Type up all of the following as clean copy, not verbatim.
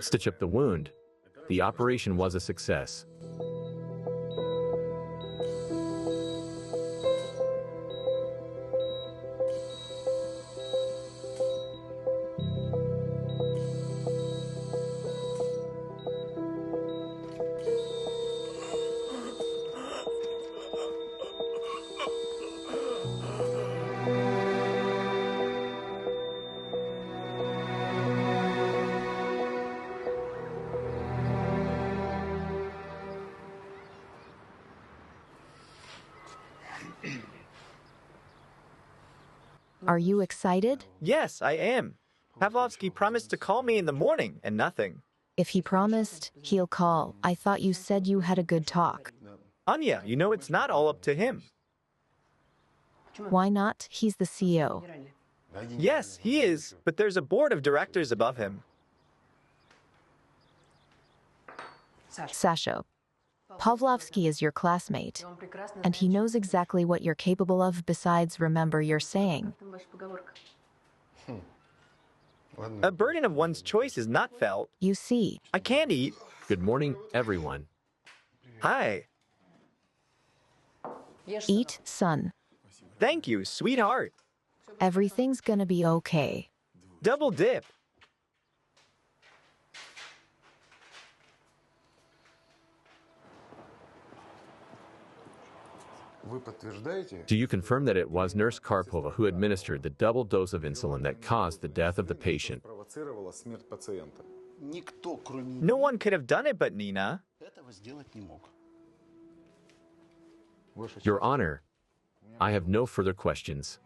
Stitch up the wound. The operation was a success. Are you excited? Yes, I am. Pavlovsky promised to call me in the morning and nothing. If he promised, he'll call. I thought you said you had a good talk. Anya, you know it's not all up to him. Why not? He's the CEO. Yes, he is, but there's a board of directors above him. Sasha, Pavlovsky is your classmate, and he knows exactly what you're capable of besides remember your saying. A burden of one's choice is not felt. You see. I can't eat. Good morning, everyone. Hi. Eat, son. Thank you, sweetheart. Everything's gonna be okay. Double dip. Do you confirm that it was Nurse Karpova who administered the double dose of insulin that caused the death of the patient? No one could have done it but Nina. Your Honor, I have no further questions.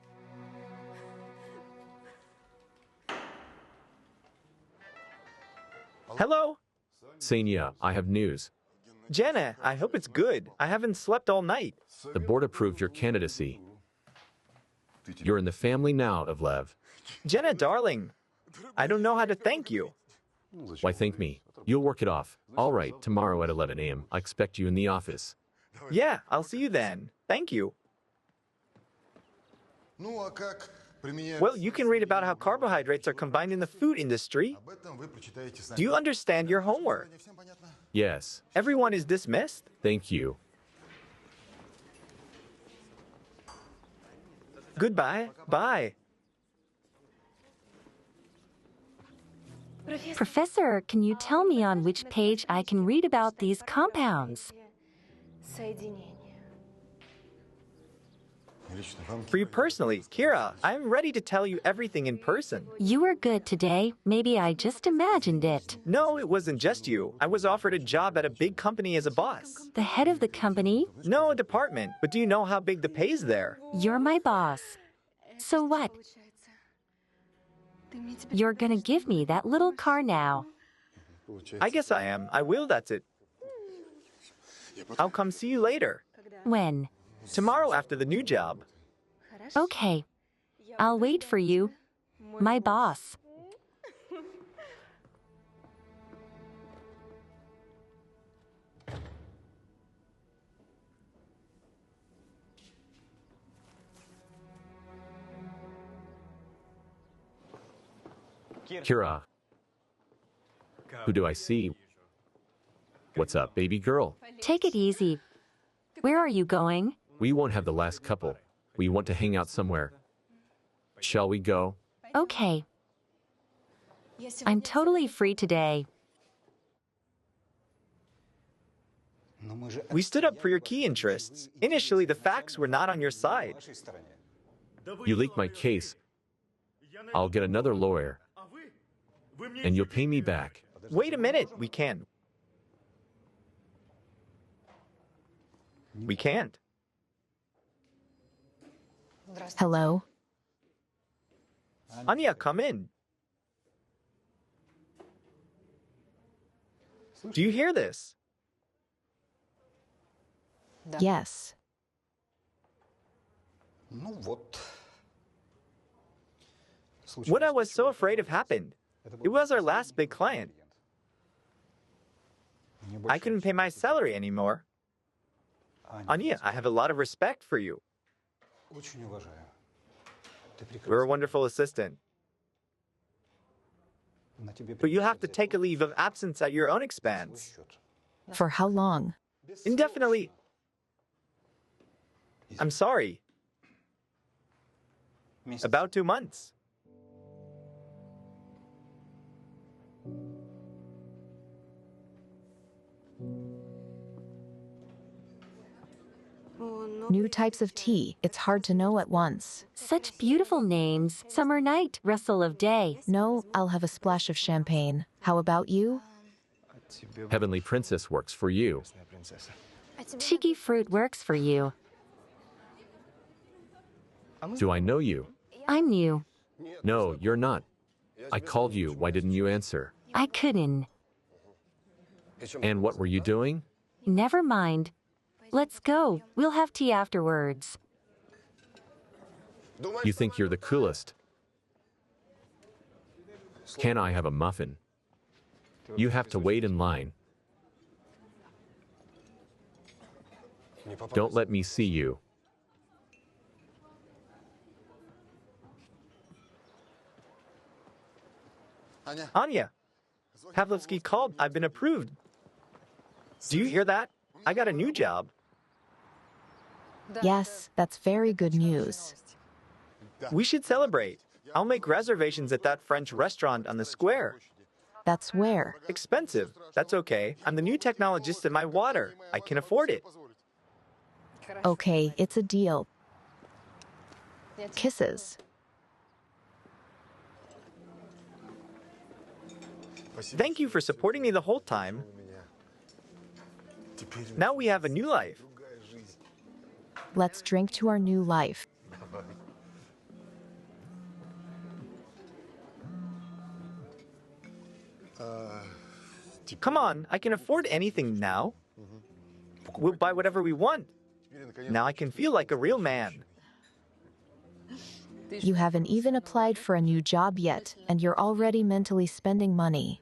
Hello? Senya, I have news. Jenna, I hope it's good. I haven't slept all night. The board approved your candidacy. You're in the family now, Evlev. Jenna, darling, I don't know how to thank you. Why thank me? You'll work it off. All right, tomorrow at 11 a.m. I expect you in the office. Yeah, I'll see you then. Thank you. Well, you can read about how carbohydrates are combined in the food industry. Do you understand your homework? Yes. Everyone is dismissed? Thank you. Goodbye. Bye. Professor, can you tell me on which page I can read about these compounds? For you personally, Kira, I'm ready to tell you everything in person. You were good today. Maybe I just imagined it. No, it wasn't just you. I was offered a job at a big company as a boss. The head of the company? No, a department. But do you know how big the pay's there? You're my boss. So what? You're gonna give me that little car now. I guess I am. I will, that's it. I'll come see you later. When? Tomorrow after the new job. Okay. I'll wait for you. My boss. Kira. Who do I see? What's up, baby girl? Take it easy. Where are you going? We won't have the last couple. We want to hang out somewhere. Shall we go? Okay. I'm totally free today. We stood up for your key interests. Initially, the facts were not on your side. You leaked my case. I'll get another lawyer. And you'll pay me back. Wait a minute, we can't. We can't. Hello? Anya, come in. Do you hear this? Yes. What I was so afraid of happened. It was our last big client. I couldn't pay my salary anymore. Anya, I have a lot of respect for you. You're a wonderful assistant. But you have to take a leave of absence at your own expense. For how long? Indefinitely. I'm sorry. About 2 months. New types of tea. It's hard to know at once. Such beautiful names. Summer night, rustle of day. No, I'll have a splash of champagne. How about you? Heavenly Princess works for you. Cheeky fruit works for you. Do I know you? I'm new. No, you're not. I called you. Why didn't you answer? I couldn't. And what were you doing? Never mind. Let's go. We'll have tea afterwards. You think you're the coolest. Can I have a muffin? You have to wait in line. Don't let me see you. Anya, Pavlovsky called. I've been approved. Do you hear that? I got a new job. Yes, that's very good news. We should celebrate. I'll make reservations at that French restaurant on the square. That's where. Expensive. That's okay. I'm the new technologist in my water. I can afford it. Okay, it's a deal. Kisses. Thank you for supporting me the whole time. Now we have a new life. Let's drink to our new life. Come on, I can afford anything now. We'll buy whatever we want. Now I can feel like a real man. You haven't even applied for a new job yet, and you're already mentally spending money.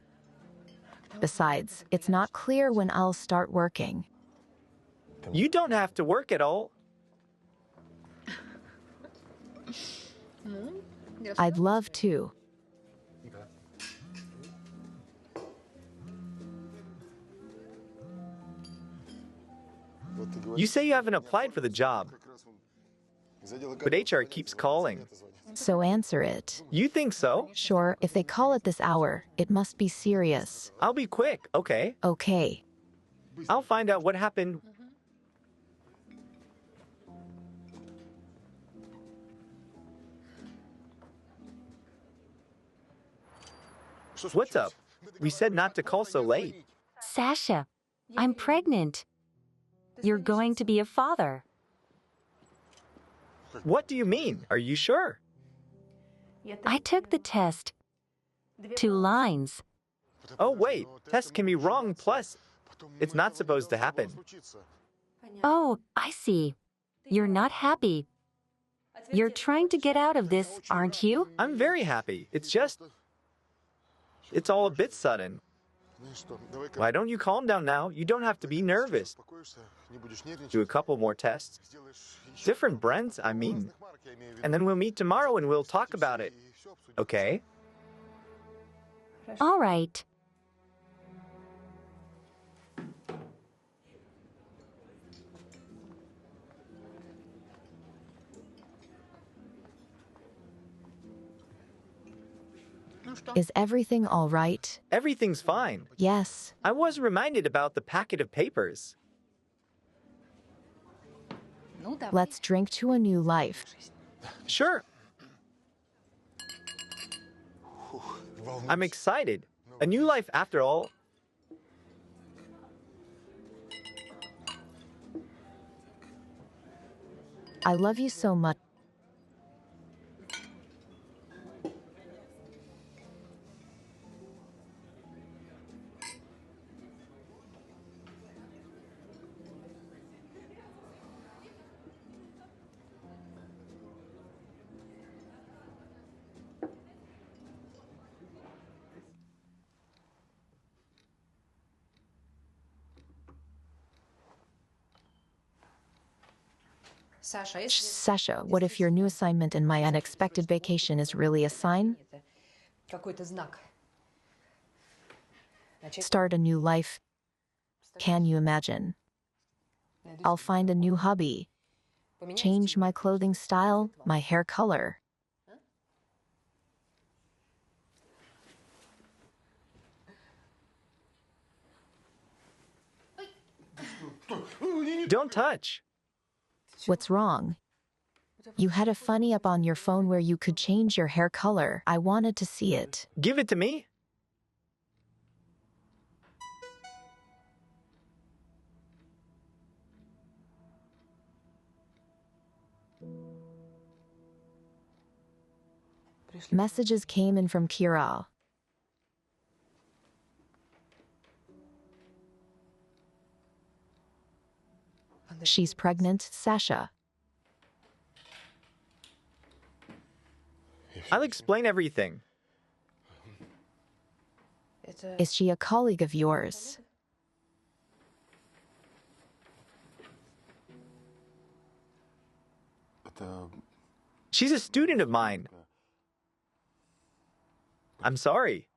Besides, it's not clear when I'll start working. You don't have to work at all. I'd love to. You say you haven't applied for the job, but HR keeps calling. So answer it. You think so? Sure, if they call at this hour, it must be serious. I'll be quick, okay? Okay. I'll find out what happened. What's up? We said not to call so late. Sasha, I'm pregnant. You're going to be a father. What do you mean? Are you sure? I took the test. 2 lines. Oh, wait. Tests can be wrong, plus it's not supposed to happen. Oh, I see. You're not happy. You're trying to get out of this, aren't you? I'm very happy. It's all a bit sudden. Why don't you calm down now? You don't have to be nervous. Do a couple more tests. Different brands, I mean. And then we'll meet tomorrow and we'll talk about it. Okay? All right. Is everything all right? Everything's fine. Yes. I was reminded about the packet of papers. Let's drink to a new life. Sure. I'm excited. A new life after all. I love you so much. Sasha, what if your new assignment and my unexpected vacation is really a sign? Start a new life. Can you imagine? I'll find a new hobby. Change my clothing style, my hair color. Don't touch. What's wrong? You had a funny app on your phone where you could change your hair color. I wanted to see it. Give it to me. Messages came in from Kira. She's pregnant, Sasha. I'll explain everything. Is she a colleague of yours? She's a student of mine. I'm sorry.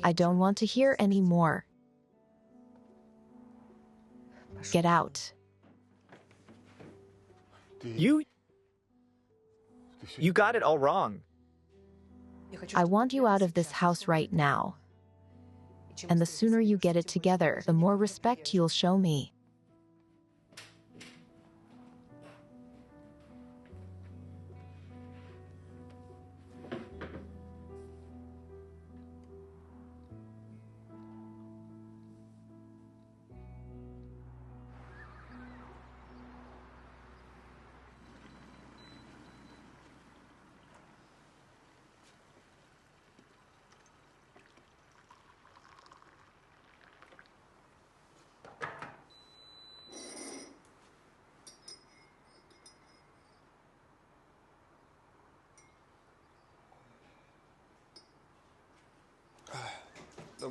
I don't want to hear any more. Get out. You got it all wrong. I want you out of this house right now. And the sooner you get it together, the more respect you'll show me.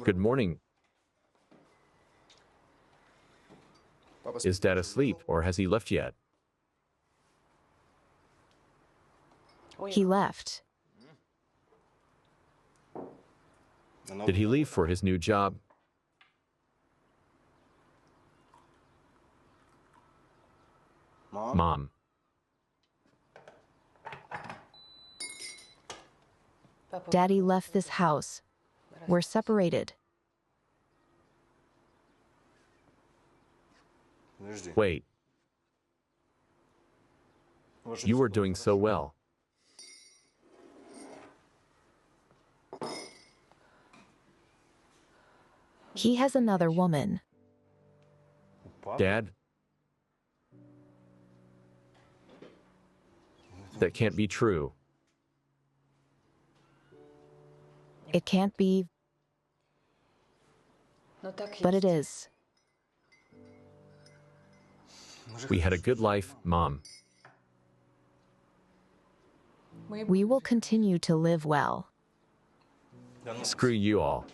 Good morning. Is Dad asleep or has he left yet? He left. Did he leave for his new job? Mom. Daddy left this house. We're separated. Wait. You were doing so well. He has another woman. Dad? That can't be true. It can't be, but it is. We had a good life, Mom. We will continue to live well. Screw you all.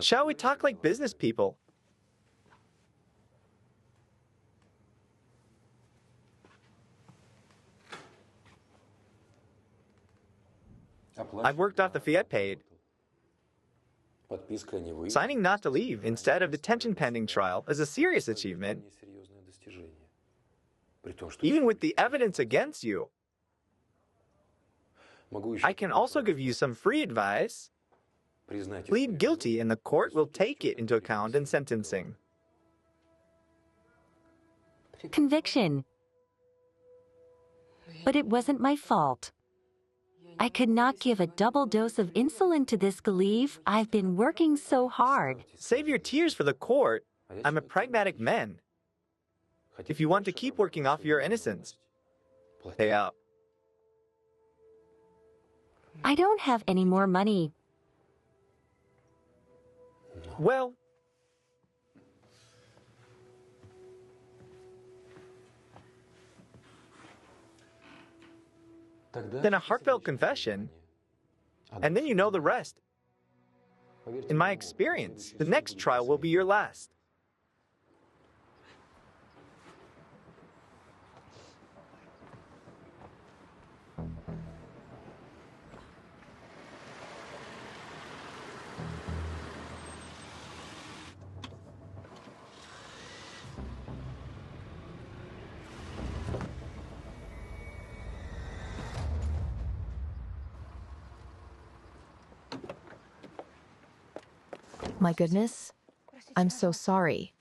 Shall we talk like business people? I've worked off the fee I paid. Signing not to leave instead of detention pending trial is a serious achievement, even with the evidence against you. I can also give you some free advice. Plead guilty and the court will take it into account in sentencing. Conviction. But it wasn't my fault. I could not give a double dose of insulin to this Galeev. I've been working so hard. Save your tears for the court. I'm a pragmatic man. If you want to keep working off your innocence, pay up. I don't have any more money. Well, then a heartfelt confession. and then you know the rest. In my experience, the next trial will be your last. My goodness, I'm so sorry.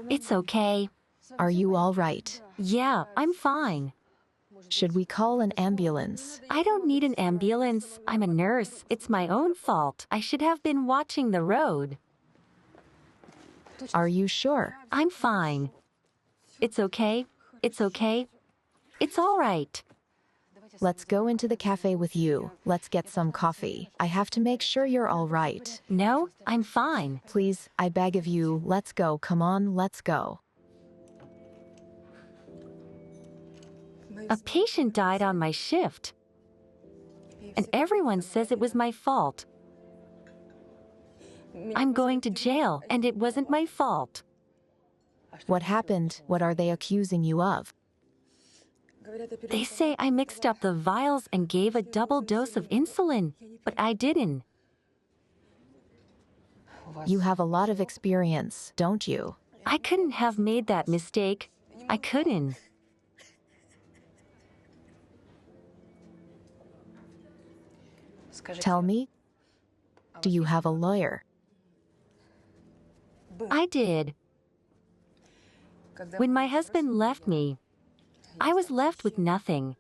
It's okay. Are you all right? Yeah, I'm fine. Should we call an ambulance? I don't need an ambulance. I'm a nurse. It's my own fault. I should have been watching the road. Are you sure? I'm fine. It's okay. It's okay. It's all right. Let's go into the cafe with you. Let's get some coffee. I have to make sure you're all right. No, I'm fine. Please, I beg of you, let's go. Come on, let's go. A patient died on my shift. And everyone says it was my fault. I'm going to jail, and it wasn't my fault. What happened? What are they accusing you of? They say I mixed up the vials and gave a double dose of insulin, but I didn't. You have a lot of experience, don't you? I couldn't have made that mistake. I couldn't. Tell me, do you have a lawyer? I did. When my husband left me, I was left with nothing.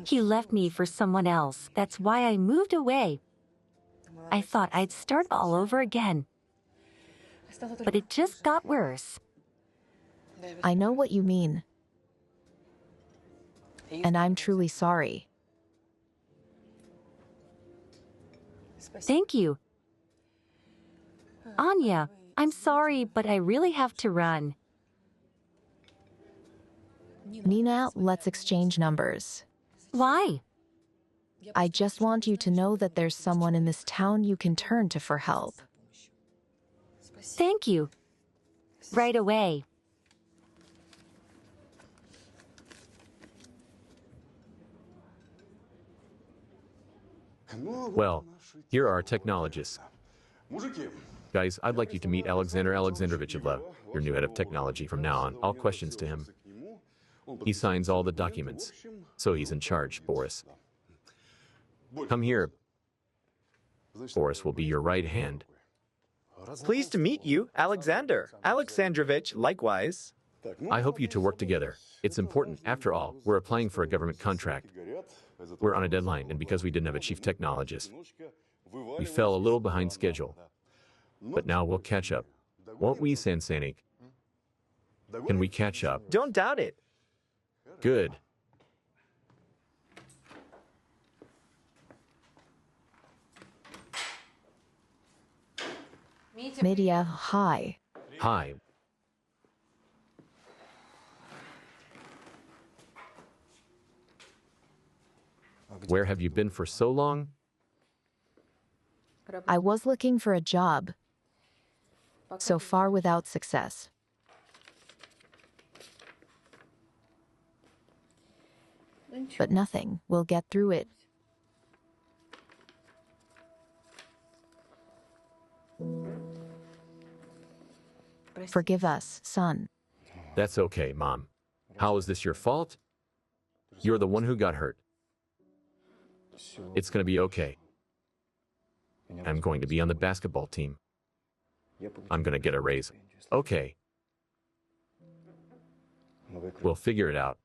He left me for someone else. That's why I moved away. I thought I'd start all over again. But it just got worse. I know what you mean. And I'm truly sorry. Thank you. Anya, I'm sorry, but I really have to run. Nina, let's exchange numbers. Why? I just want you to know that there's someone in this town you can turn to for help. Thank you. Right away. Well, here are our technologists. Guys, I'd like you to meet Alexander Alexandrovich Lev, your new head of technology from now on. All questions to him. He signs all the documents, so he's in charge, Boris. Come here. Boris will be your right hand. Pleased to meet you, Alexander. Alexandrovich, likewise. I hope you two work together. It's important. After all, we're applying for a government contract. We're on a deadline, and because we didn't have a chief technologist, we fell a little behind schedule. But now we'll catch up. Won't we, Sansanik? Can we catch up? Don't doubt it. Good. Media, hi. Hi. Where have you been for so long? I was looking for a job. So far without success. But nothing. We'll get through it. Forgive us, son. That's okay, Mom. How is this your fault? You're the one who got hurt. It's going to be okay. I'm going to be on the basketball team. I'm going to get a raise. Okay. We'll figure it out.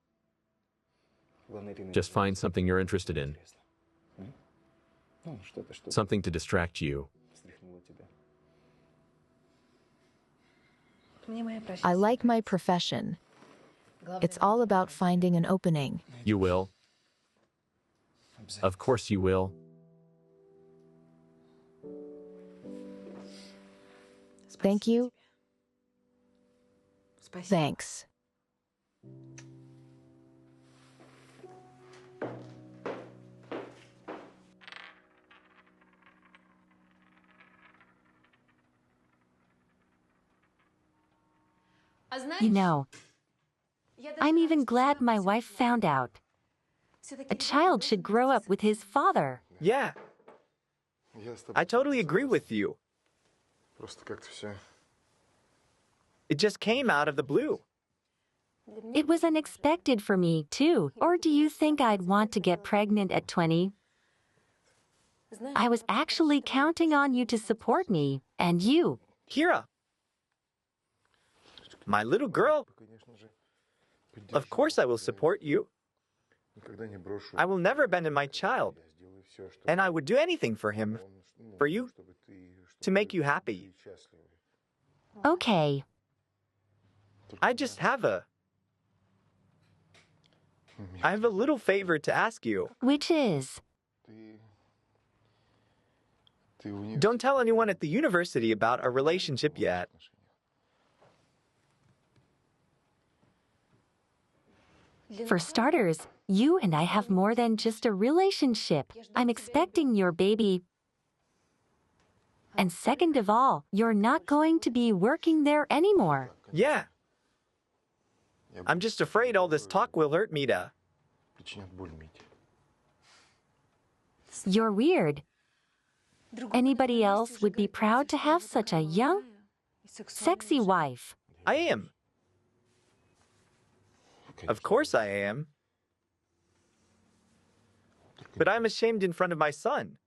Just find something you're interested in. Something to distract you. I like my profession. It's all about finding an opening. You will. Of course you will. Thank you. Thanks. You know, I'm even glad my wife found out. A child should grow up with his father. Yeah, I totally agree with you. It just came out of the blue. It was unexpected for me, too. Or do you think I'd want to get pregnant at 20? I was actually counting on you to support me, and you. Kira, my little girl, of course I will support you. I will never abandon my child, and I would do anything for him, for you, to make you happy. Okay. I have a little favor to ask you. Which is? Don't tell anyone at the university about our relationship yet. For starters, you and I have more than just a relationship. I'm expecting your baby. And second of all, you're not going to be working there anymore. Yeah. I'm just afraid all this talk will hurt Mita. You're weird. Anybody else would be proud to have such a young, sexy wife. I am. Of course I am. But I'm ashamed in front of my son.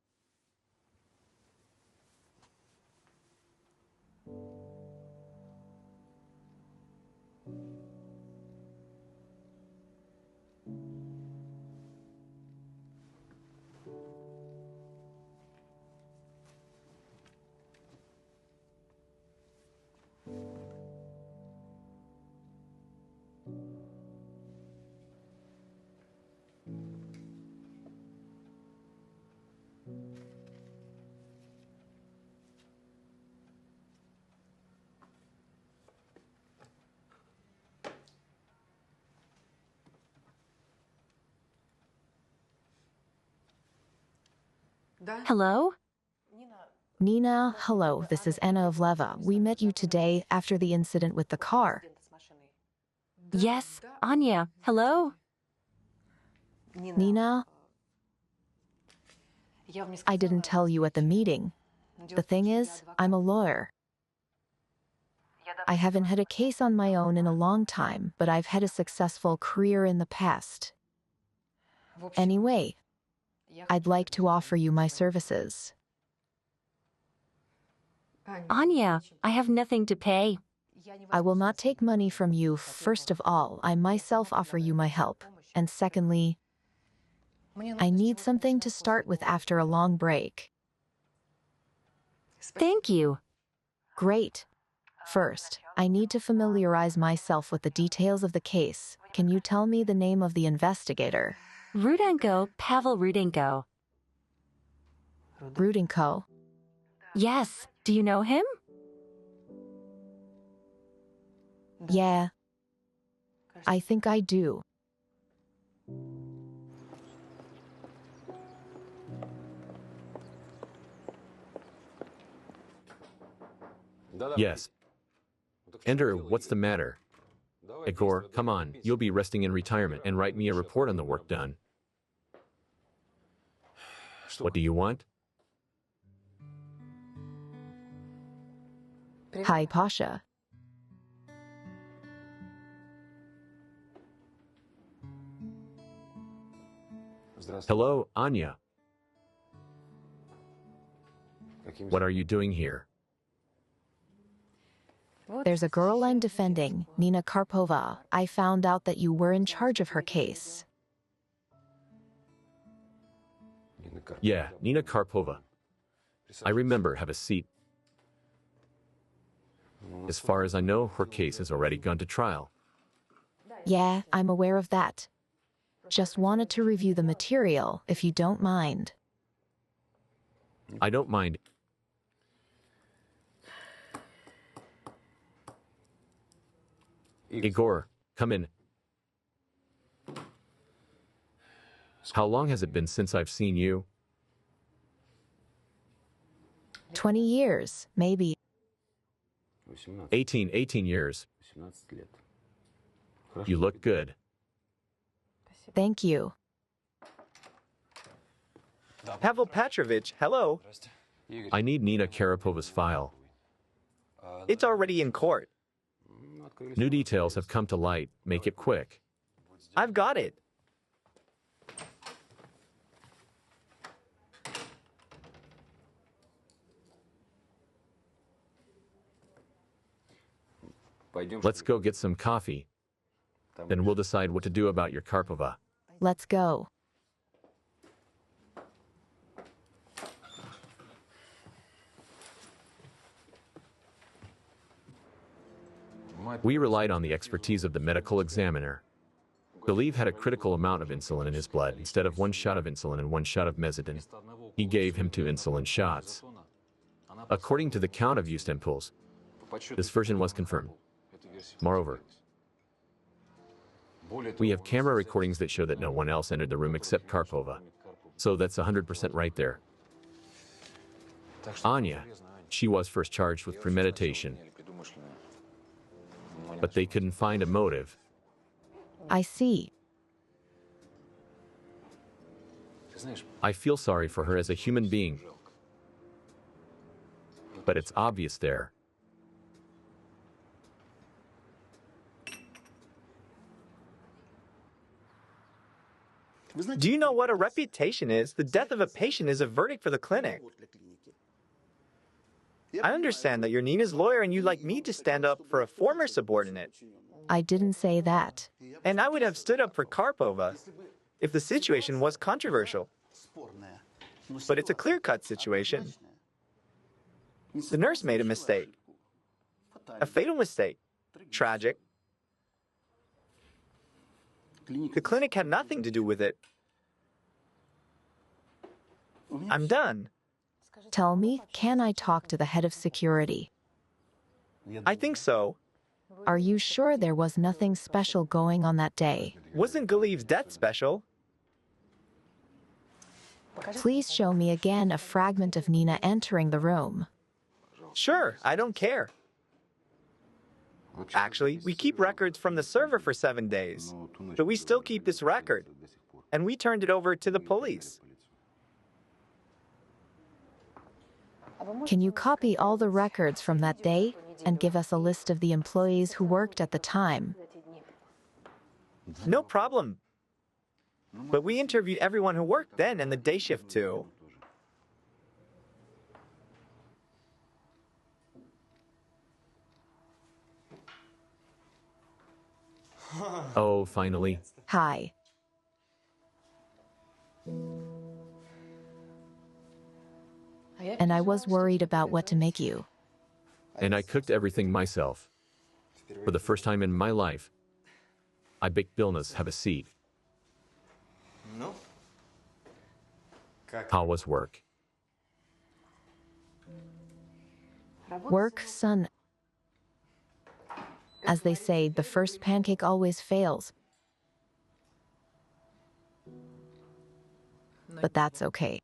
Hello? Nina, hello, this is Anna of Leva. We met you today after the incident with the car. Yes, Anya. Hello? Nina, I didn't tell you at the meeting. The thing is, I'm a lawyer. I haven't had a case on my own in a long time, but I've had a successful career in the past. Anyway, I'd like to offer you my services. Anya, I have nothing to pay. I will not take money from you. First of all, I myself offer you my help. And secondly, I need something to start with after a long break. Thank you. Great. First, I need to familiarize myself with the details of the case. Can you tell me the name of the investigator? Rudenko, Pavel Rudenko. Rudenko. Yes. Do you know him? Yeah. I think I do. Yes. Ender, what's the matter? Igor, come on. You'll be resting in retirement and write me a report on the work done. What do you want? Hi, Pasha. Hello, Anya. What are you doing here? There's a girl I'm defending, Nina Karpova. I found out that you were in charge of her case. Yeah, Nina Karpova. I remember. Have a seat. As far as I know, her case has already gone to trial. Yeah, I'm aware of that. Just wanted to review the material, if you don't mind. I don't mind. Igor, come in. How long has it been since I've seen you? 20 years, maybe. 18 years. You look good. Thank you. Pavel Petrovich, hello. I need Nina Karapova's file. It's already in court. New details have come to light. Make it quick. I've got it. Let's go get some coffee. Then we'll decide what to do about your Karpova. Let's go. We relied on the expertise of the medical examiner. Galeev had a critical amount of insulin in his blood. Instead of 1 shot of insulin and 1 shot of mezidine, he gave him 2 insulin shots. According to the Count of Ustempools, this version was confirmed. Moreover, we have camera recordings that show that no one else entered the room except Karpova. So that's 100% right there. Anya, she was first charged with premeditation. But they couldn't find a motive. I see. I feel sorry for her as a human being. But it's obvious there. Do you know what a reputation is? The death of a patient is a verdict for the clinic. I understand that you're Nina's lawyer and you'd like me to stand up for a former subordinate. I didn't say that. And I would have stood up for Karpova if the situation was controversial. But it's a clear-cut situation. The nurse made a mistake. A fatal mistake. Tragic. The clinic had nothing to do with it. I'm done. Tell me, can I talk to the head of security? I think so. Are you sure there was nothing special going on that day? Wasn't Galeev's death special? Please show me again a fragment of Nina entering the room. Sure, I don't care. Actually, we keep records from the server for 7 days. But we still keep this record. And we turned it over to the police. Can you copy all the records from that day and give us a list of the employees who worked at the time? No problem. But we interviewed everyone who worked then and the day shift too. Oh, finally. Hi. And I was worried about what to make you. And I cooked everything myself. For the first time in my life, I baked Bilna's. Have a seat. How was work? Work, son. As they say, the first pancake always fails. But that's okay.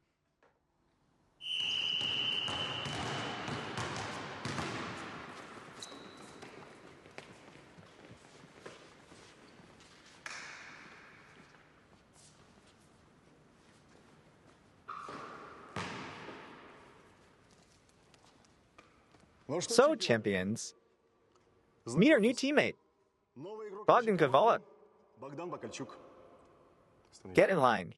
So, champions, meet our new teammate, Bogdan Kavala. Get in line.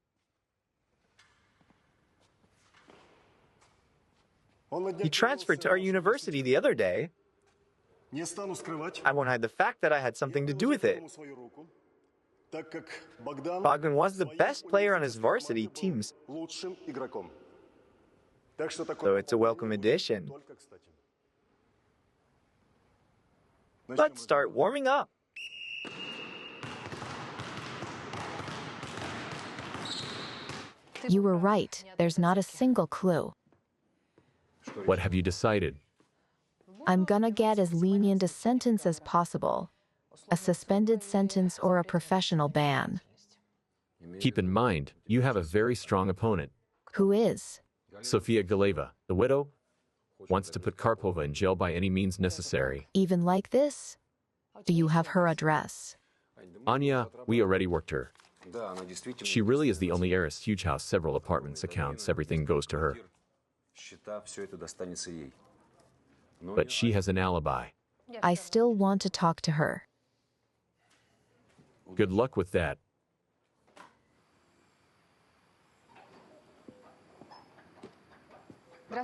He transferred to our university the other day. I won't hide the fact that I had something to do with it. Bogdan was the best player on his varsity teams, so it's a welcome addition. Let's start warming up. You were right. There's not a single clue. What have you decided? I'm gonna get as lenient a sentence as possible. A suspended sentence or a professional ban. Keep in mind, you have a very strong opponent. Who is? Sofia Galeva, the widow. Wants to put Karpova in jail by any means necessary. Even like this? Do you have her address? Anya, we already worked her. She really is the only heiress. Huge house, several apartments, accounts, everything goes to her. But she has an alibi. I still want to talk to her. Good luck with that.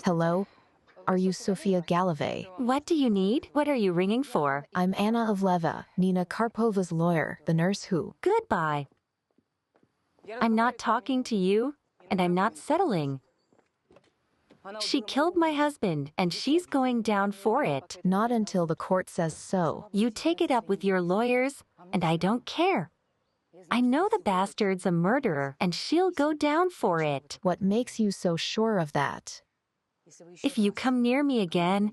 Hello? Are you Sofia Galavay? What do you need? What are you ringing for? I'm Anna of Leva, Nina Karpova's lawyer, the nurse who... Goodbye. I'm not talking to you, and I'm not settling. She killed my husband, and she's going down for it. Not until the court says so. You take it up with your lawyers, and I don't care. I know the bastard's a murderer, and she'll go down for it. What makes you so sure of that? If you come near me again,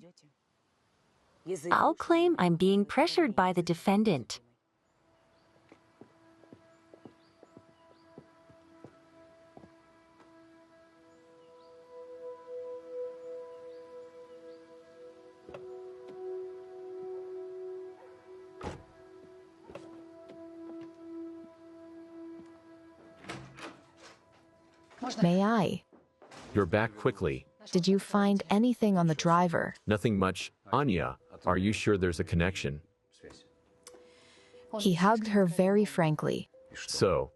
I'll claim I'm being pressured by the defendant. May I? You're back quickly. Did you find anything on the driver? Nothing much. Anya, are you sure there's a connection? He hugged her very frankly. So,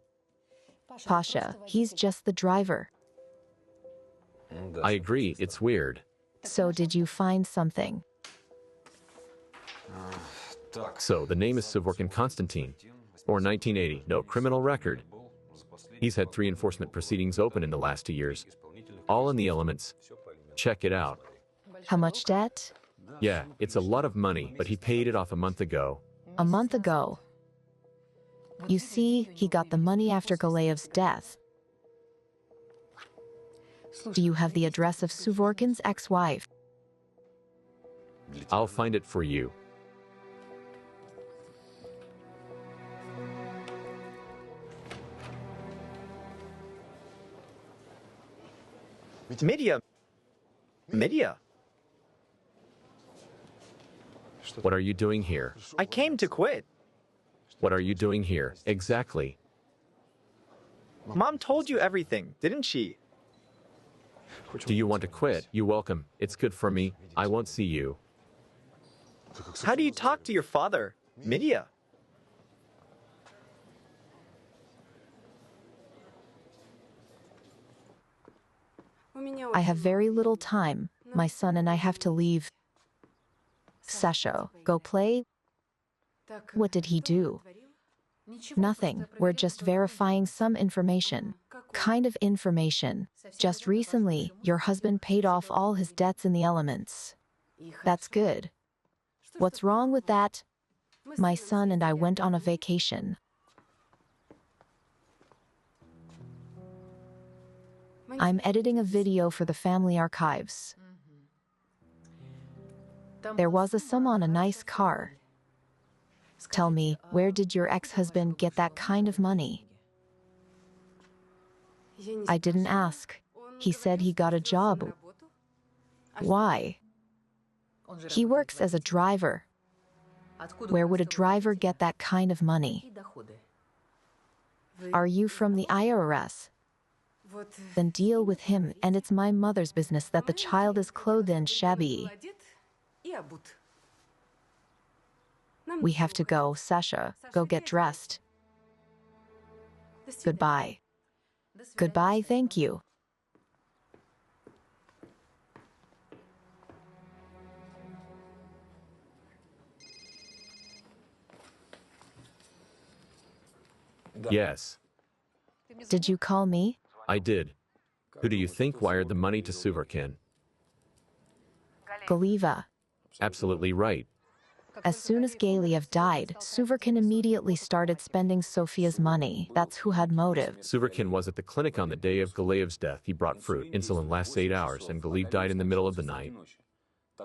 Pasha, he's just the driver. I agree, it's weird. So did you find something? So, the name is Suvorkin Konstantin. Born 1980, no criminal record. He's had 3 enforcement proceedings open in the last 2 years. All in the elements. Check it out. How much debt? Yeah, it's a lot of money, but he paid it off a month ago. A month ago. You see, he got the money after Galayev's death. Do you have the address of Suvorkin's ex-wife? I'll find it for you. Midya, What are you doing here? I came to quit. What are you doing here? Exactly. Mom told you everything, didn't she? Do you want to quit? You're welcome. It's good for me. I won't see you. How do you talk to your father, Midya? I have very little time. My son and I have to leave. Sasha, go play? What did he do? Nothing. We're just verifying some information. Kind of information. Just recently, your husband paid off all his debts in the elements. That's good. What's wrong with that? My son and I went on a vacation. I'm editing a video for the family archives. There was a sum on a nice car. Tell me, where did your ex-husband get that kind of money? I didn't ask. He said he got a job. Why? He works as a driver. Where would a driver get that kind of money? Are you from the IRS? Then deal with him, and it's my mother's business that the child is clothed and shabby. We have to go, Sasha. Go get dressed. Goodbye. Goodbye, thank you. Yes, Did you call me? I did. Who do you think wired the money to Suvorkin? Galiva. Absolutely right. As soon as Galiev died, Suvorkin immediately started spending Sofia's money. That's who had motive. Suvorkin was at the clinic on the day of Galayev's death. He brought fruit. Insulin lasts 8 hours, and Galeev died in the middle of the night.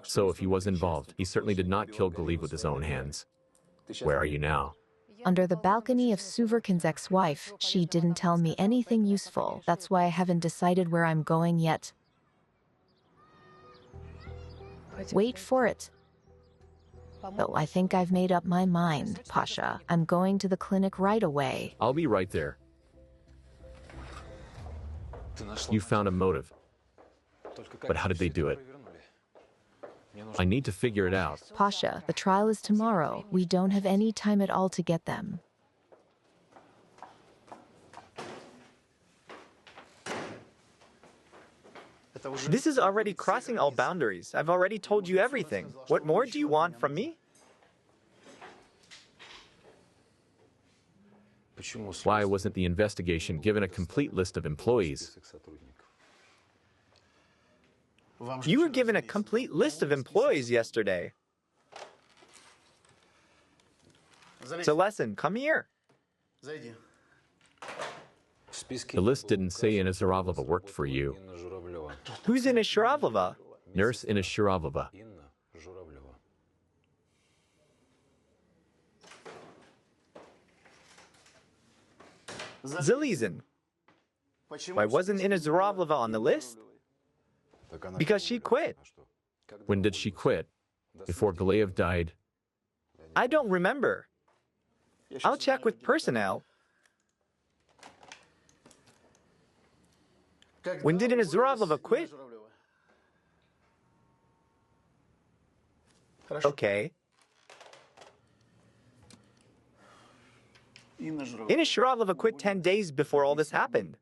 So if he was involved, he certainly did not kill Galeev with his own hands. Where are you now? Under the balcony of Suvorkin's ex-wife. She didn't tell me anything useful. That's why I haven't decided where I'm going yet. Wait for it. Oh, I think I've made up my mind, Pasha. I'm going to the clinic right away. I'll be right there. You found a motive. But how did they do it? I need to figure it out. Pasha, the trial is tomorrow. We don't have any time at all to get them. This is already crossing all boundaries. I've already told you everything. What more do you want from me? Why wasn't the investigation given a complete list of employees? You were given a complete list of employees yesterday. Zalesin, come here. The list didn't say Inna Zaravlova worked for you. Who's Inna Zaravlova? Nurse Inna Zaravlova. Zalizin. Why wasn't Inna Zaravlova on the list? Because she quit. When did she quit? Before Galeev died? I don't remember. I'll check with personnel. When did Inna Zaravlova quit? Okay. Inna Zaravlova quit 10 days before all this happened.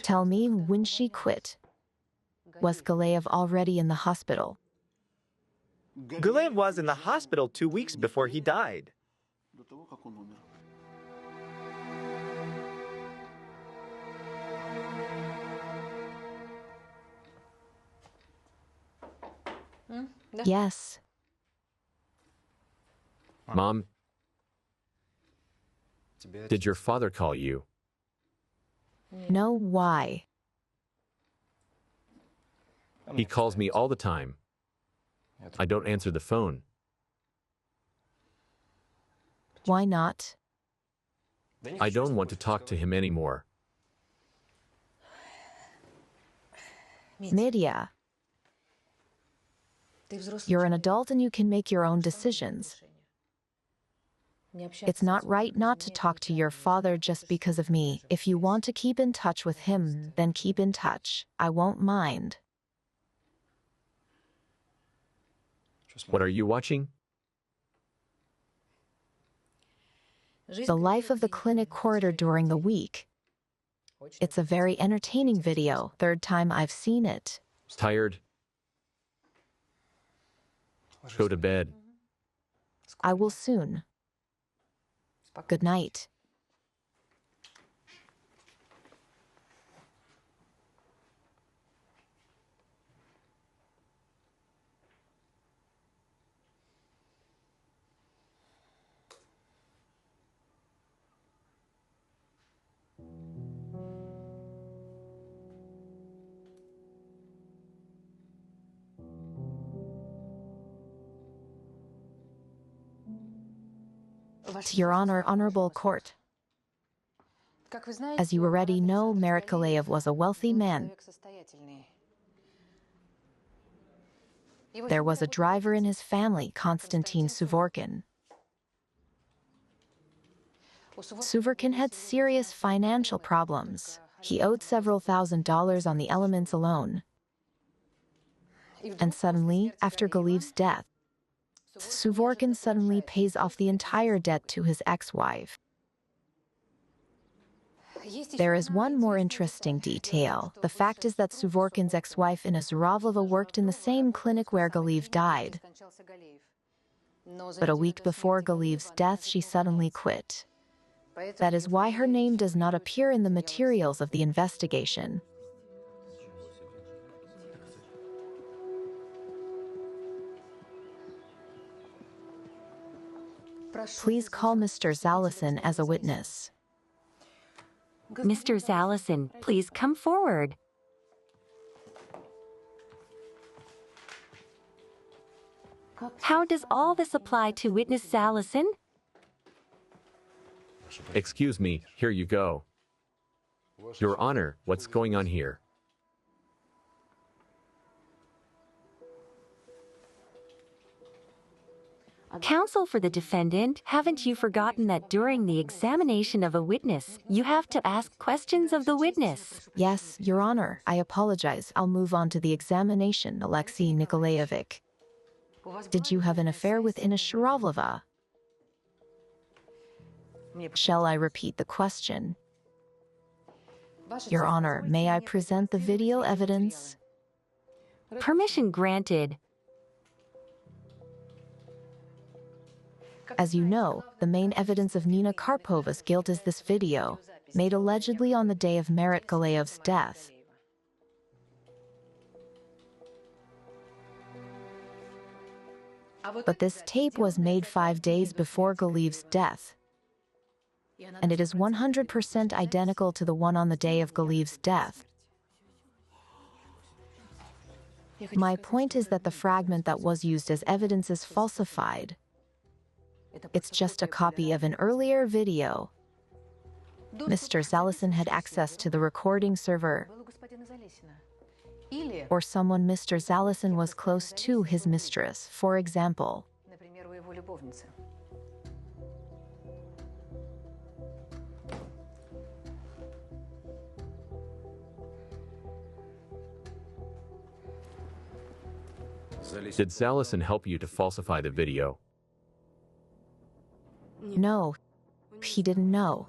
Tell me when she quit. Was Galeev already in the hospital? Galeev was in the hospital 2 weeks before he died. Yes. Mom, did your father call you? No, why? He calls me all the time. I don't answer the phone. Why not? I don't want to talk to him anymore. Medya, you're an adult and you can make your own decisions. It's not right not to talk to your father just because of me. If you want to keep in touch with him, then keep in touch. I won't mind. What are you watching? The life of the clinic corridor during the week. It's a very entertaining video. Third time I've seen it. Tired? Go to bed. I will soon. Good night. To Your Honor, Honorable Court. As you already know, Merit Galeev was a wealthy man. There was a driver in his family, Konstantin Suvorkin. Suvorkin had serious financial problems. He owed several $1,000s on the elements alone. And suddenly, after Galeev's death, Suvorkin suddenly pays off the entire debt to his ex-wife. There is one more interesting detail. The fact is that Suvorkin's ex-wife Inna Zaravlova worked in the same clinic where Galeev died. But a week before Galeev's death, she suddenly quit. That is why her name does not appear in the materials of the investigation. Please call Mr. Zalesin as a witness. Mr. Zalesin, please come forward. How does all this apply to witness Zalesin? Excuse me, here you go. Your Honor, what's going on here? Counsel for the defendant, haven't you forgotten that during the examination of a witness, you have to ask questions of the witness? Yes, Your Honor, I apologize. I'll move on to the examination, Alexei Nikolaevich. Did you have an affair with Inna Sharovlova? Shall I repeat the question? Your Honor, may I present the video evidence? Permission granted. As you know, the main evidence of Nina Karpova's guilt is this video, made allegedly on the day of Marat Galayev's death. But this tape was made 5 days before Galayev's death, and it is 100% identical to the one on the day of Galayev's death. My point is that the fragment that was used as evidence is falsified. It's just a copy of an earlier video. Mr. Zalesin had access to the recording server, or someone Mr. Zalesin was close to his mistress, for example. Did Zalesin help you to falsify the video? No, he didn't know.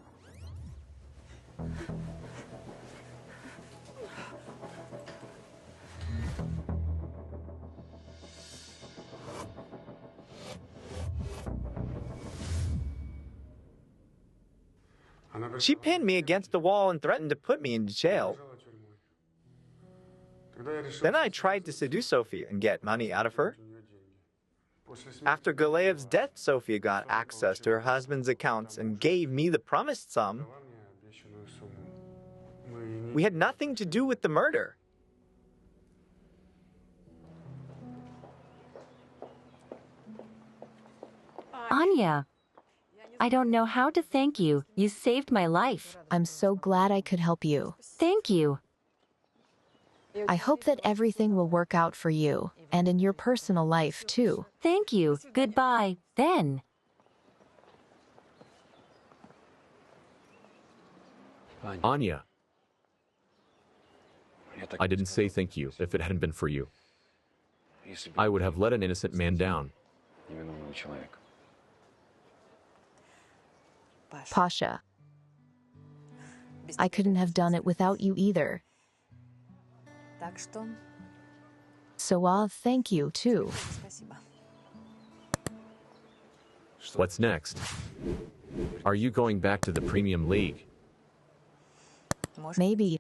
She pinned me against the wall and threatened to put me in jail. Then I tried to seduce Sofia and get money out of her. After Galayev's death, Sofia got access to her husband's accounts and gave me the promised sum. We had nothing to do with the murder. Anya, I don't know how to thank you. You saved my life. I'm so glad I could help you. Thank you. I hope that everything will work out for you, and in your personal life, too. Thank you. Goodbye, then. Anya. I didn't say thank you if it hadn't been for you. I would have let an innocent man down. Pasha, I couldn't have done it without you either. So thank you, too. What's next? Are you going back to the Premium League? Maybe